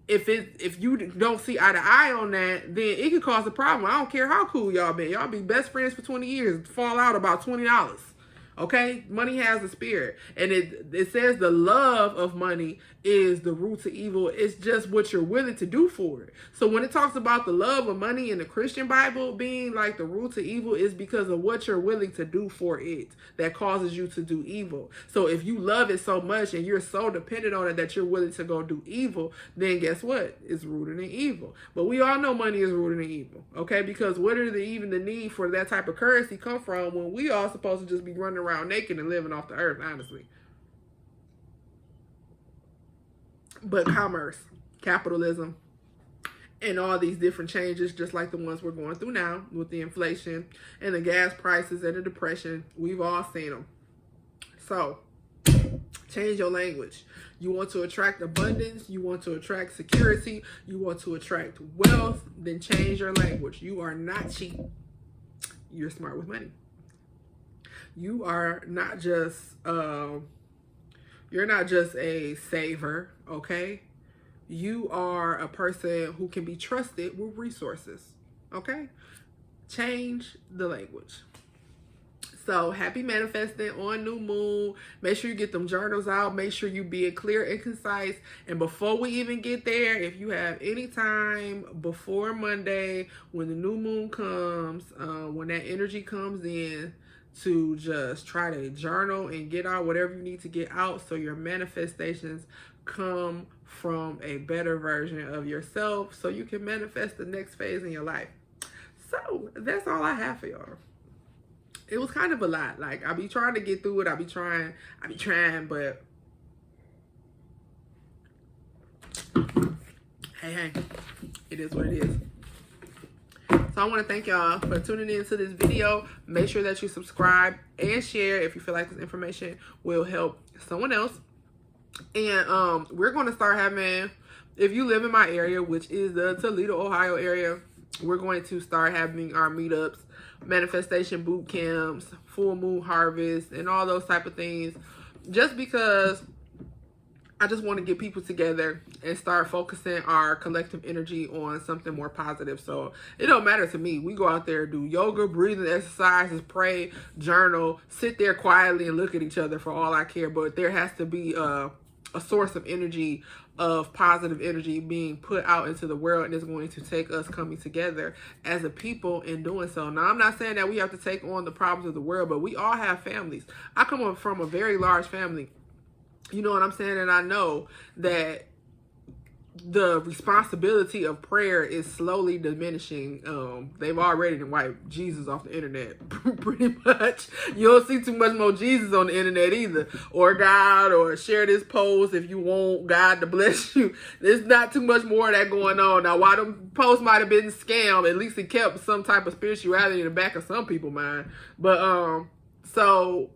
if you don't see eye to eye on that, then it could cause a problem. I don't care how cool y'all been. Y'all be best friends for 20 years. Fall out about $20. Okay, money has a spirit, and it says the love of money is the root to evil. It's just what you're willing to do for it. So when it talks about the love of money in the Christian Bible being like the root to evil, is because of what you're willing to do for it that causes you to do evil. So if you love it so much and you're so dependent on it that you're willing to go do evil, then guess what? It's rooted in evil. But we all know money is rooted in evil, okay? Because where did even the need for that type of currency come from when we all supposed to just be running around naked and living off the earth, honestly? But commerce, capitalism, and all these different changes, just like the ones we're going through now with the inflation and the gas prices and the depression, we've all seen them. So change your language. You want to attract abundance, you want to attract security, you want to attract wealth, then change your language. You are not cheap. You're smart with money. You are not just you're not just a saver, okay? You are a person who can be trusted with resources, okay? Change the language. So happy manifesting on new moon. Make sure you get them journals out. Make sure you be clear and concise. And before we even get there, if you have any time before Monday, when the new moon comes, when that energy comes in, to just try to journal and get out whatever you need to get out so your manifestations come from a better version of yourself so you can manifest the next phase in your life. So that's all I have for y'all. It was kind of a lot. Like, I be trying to get through it. I be trying, but hey, it is what it is. So I want to thank y'all for tuning into this video. Make sure that you subscribe and share if you feel like this information will help someone else. And we're going to start having, if you live in my area, which is the Toledo, Ohio area, we're going to start having our meetups, manifestation boot camps, full moon harvest, and all those type of things. Just because I just want to get people together and start focusing our collective energy on something more positive. So it don't matter to me. We go out there, do yoga, breathing exercises, pray, journal, sit there quietly and look at each other for all I care. But there has to be a source of energy, of positive energy being put out into the world, and it's going to take us coming together as a people in doing so. Now, I'm not saying that we have to take on the problems of the world, but we all have families. I come from a very large family. You know what I'm saying? And I know that the responsibility of prayer is slowly diminishing. They've already wiped Jesus off the internet, pretty much. You don't see too much more Jesus on the internet either. Or God, or share this post if you want God to bless you. There's not too much more of that going on. Now, while them posts might have been scammed, at least it kept some type of spirituality in the back of some people's mind. But, so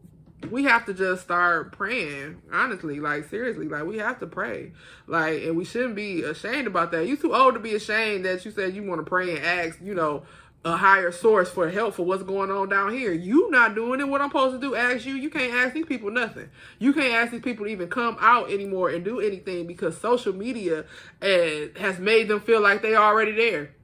we have to just start praying, honestly, like seriously, like we have to pray, like, and we shouldn't be ashamed about that. You too old to be ashamed that you said you want to pray and ask, you know, a higher source for help for what's going on down here. You not doing it. What I'm supposed to do, ask you? You can't ask these people nothing. You can't ask these people to even come out anymore and do anything because social media has made them feel like they already there.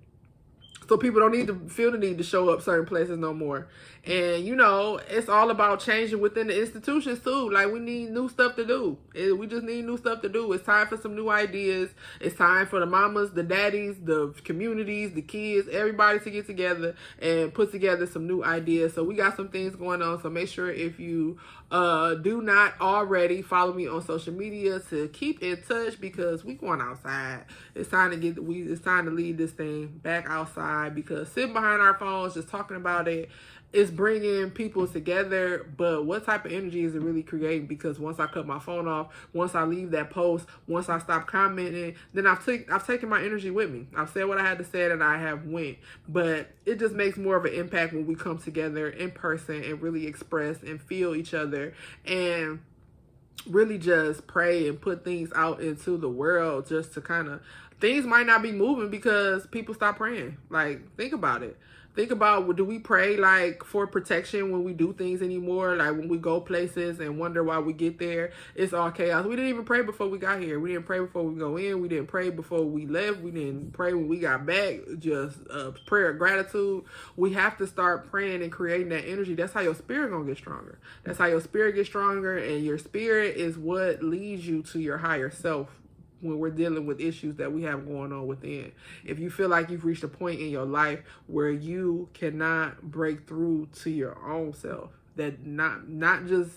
So people don't need to feel the need to show up certain places no more. And, you know, it's all about changing within the institutions, too. Like, we need new stuff to do. We just need new stuff to do. It's time for some new ideas. It's time for the mamas, the daddies, the communities, the kids, everybody to get together and put together some new ideas. So we got some things going on. So make sure if you do not already follow me on social media to keep in touch, because we going outside. It's time to it's time to lead this thing back outside, because sitting behind our phones just talking about it, it's bringing people together, but what type of energy is it really creating? Because once I cut my phone off, once I leave that post, once I stop commenting, then I've taken my energy with me. I've said what I had to say and I have went. But it just makes more of an impact when we come together in person and really express and feel each other and really just pray and put things out into the world, just to kind of, things might not be moving because people stop praying. Like, think about it. Think about, do we pray like for protection when we do things anymore? Like when we go places and wonder why we get there, it's all chaos. We didn't even pray before we got here. We didn't pray before we go in. We didn't pray before we left. We didn't pray when we got back. Just a prayer of gratitude. We have to start praying and creating that energy. That's how your spirit gonna get stronger. That's how your spirit gets stronger, and your spirit is what leads you to your higher self when we're dealing with issues that we have going on within. If you feel like you've reached a point in your life where you cannot break through to your own self, that not just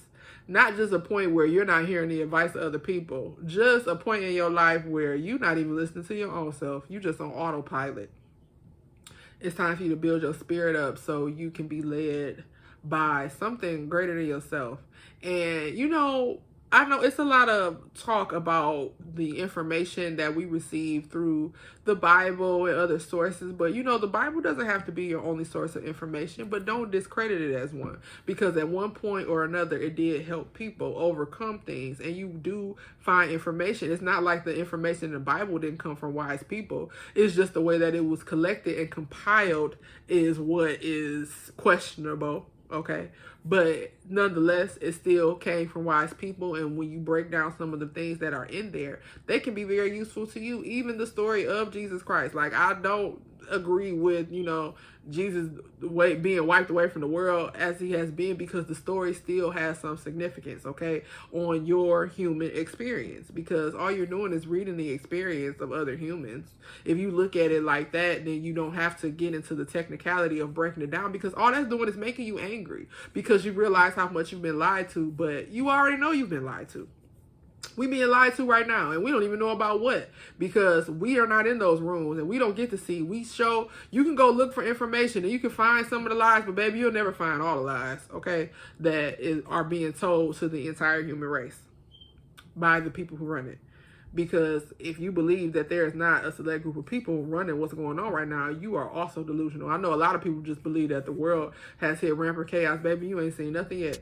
a point where you're not hearing the advice of other people, just a point in your life where you're not even listening to your own self, you just on autopilot. It's time for you to build your spirit up so you can be led by something greater than yourself. And you know, I know it's a lot of talk about the information that we receive through the Bible and other sources, but you know, the Bible doesn't have to be your only source of information, but don't discredit it as one, because at one point or another, it did help people overcome things, and you do find information. It's not like the information in the Bible didn't come from wise people. It's just the way that it was collected and compiled is what is questionable. Okay, but nonetheless, it still came from wise people, and when you break down some of the things that are in there, they can be very useful to you. Even the story of Jesus Christ. Like, I don't agree with, you know, Jesus being wiped away from the world as he has been, because the story still has some significance, okay, on your human experience, because all you're doing is reading the experience of other humans. If you look at it like that, then you don't have to get into the technicality of breaking it down, because all that's doing is making you angry because you realize how much you've been lied to, but you already know you've been lied to. We being lied to right now, and we don't even know about what, because we are not in those rooms and we don't get to see. We show, you can go look for information and you can find some of the lies, but baby, you'll never find all the lies, okay, that are being told to the entire human race by the people who run it. Because if you believe that there is not a select group of people running what's going on right now, you are also delusional. I know a lot of people just believe that the world has hit rampant chaos. Baby, you ain't seen nothing yet.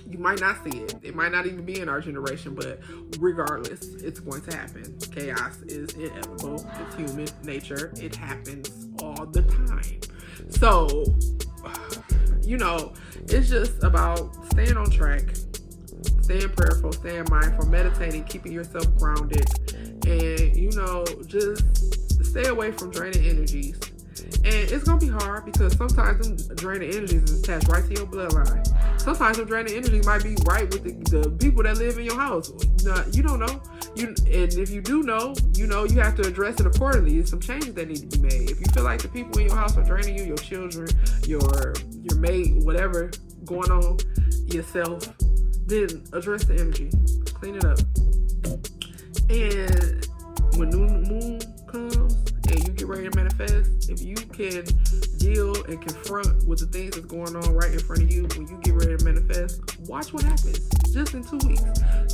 You might not see it. It might not even be in our generation, but regardless, it's going to happen. Chaos is inevitable. It's human nature. It happens all the time. So, you know, it's just about staying on track, staying prayerful, staying mindful, meditating, keeping yourself grounded, and, you know, just stay away from draining energies. And it's going to be hard because sometimes them draining energies is attached right to your bloodline. Sometimes them draining energies might be right with the people that live in your house. You don't know. And if you do know, you have to address it accordingly. There's some changes that need to be made. If you feel like the people in your house are draining you, your children, your mate, whatever going on, yourself, then address the energy. Clean it up. And when new moon comes and you get ready to manifest, if you can deal and confront with the things that's going on right in front of you when you get ready to manifest, watch what happens just in 2 weeks.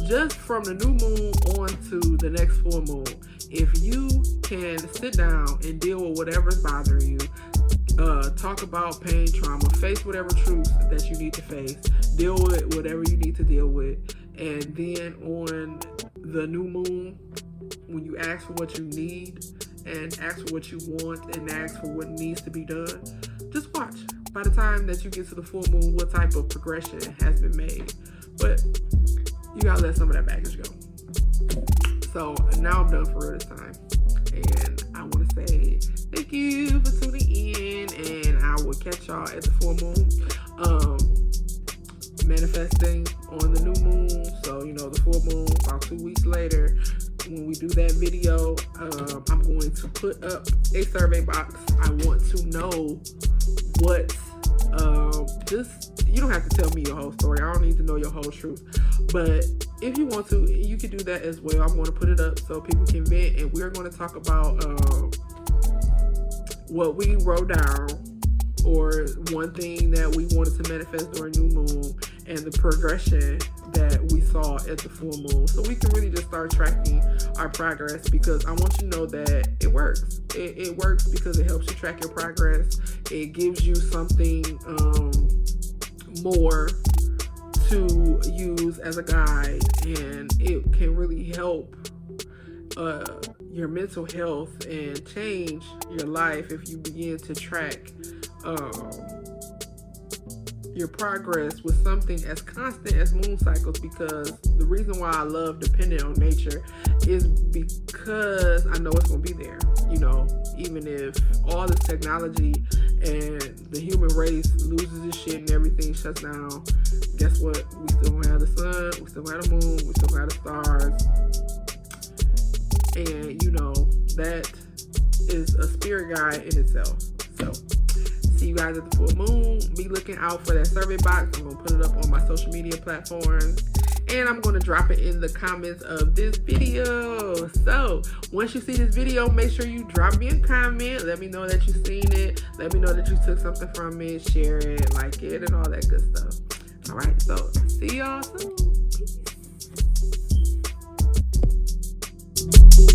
Just from the new moon on to the next full moon. If you can sit down and deal with whatever's bothering you, talk about pain, trauma, face whatever truths that you need to face, deal with whatever you need to deal with, and then on the new moon, when you ask for what you need and ask for what you want and ask for what needs to be done, just watch. By the time that you get to the full moon, what type of progression has been made. But you gotta let some of that baggage go. So now I'm done for real this time. And I want to say thank you for tuning in, and I will catch y'all at the full moon. Manifesting on the new moon. So, you know, the full moon, about 2 weeks later, when we do that video, I'm going to put up a survey box. I want to know what, you don't have to tell me your whole story. I don't need to know your whole truth. But if you want to, you can do that as well. I'm going to put it up so people can vent, and we're going to talk about what we wrote down, or one thing that we wanted to manifest during new moon, and the progression that we saw at the full moon, so we can really just start tracking our progress, because I want you to know that it works. It works because it helps you track your progress. It gives you something more to use as a guide, and it can really help your mental health and change your life if you begin to track your progress with something as constant as moon cycles. Because the reason why I love depending on nature is because I know it's going to be there. You know, even if all this technology and the human race loses its shit and everything shuts down, guess what? We still have the sun, we still have the moon, we still have the stars. And, you know, that is a spirit guide in itself. So, see you guys at the full moon. Be looking out for that survey box. I'm going to put it up on my social media platforms, and I'm going to drop it in the comments of this video. So once you see this video, make sure you drop me a comment. Let me know that you've seen it. Let me know that you took something from it. Share it, like it, and all that good stuff. All right, so see y'all soon. Peace.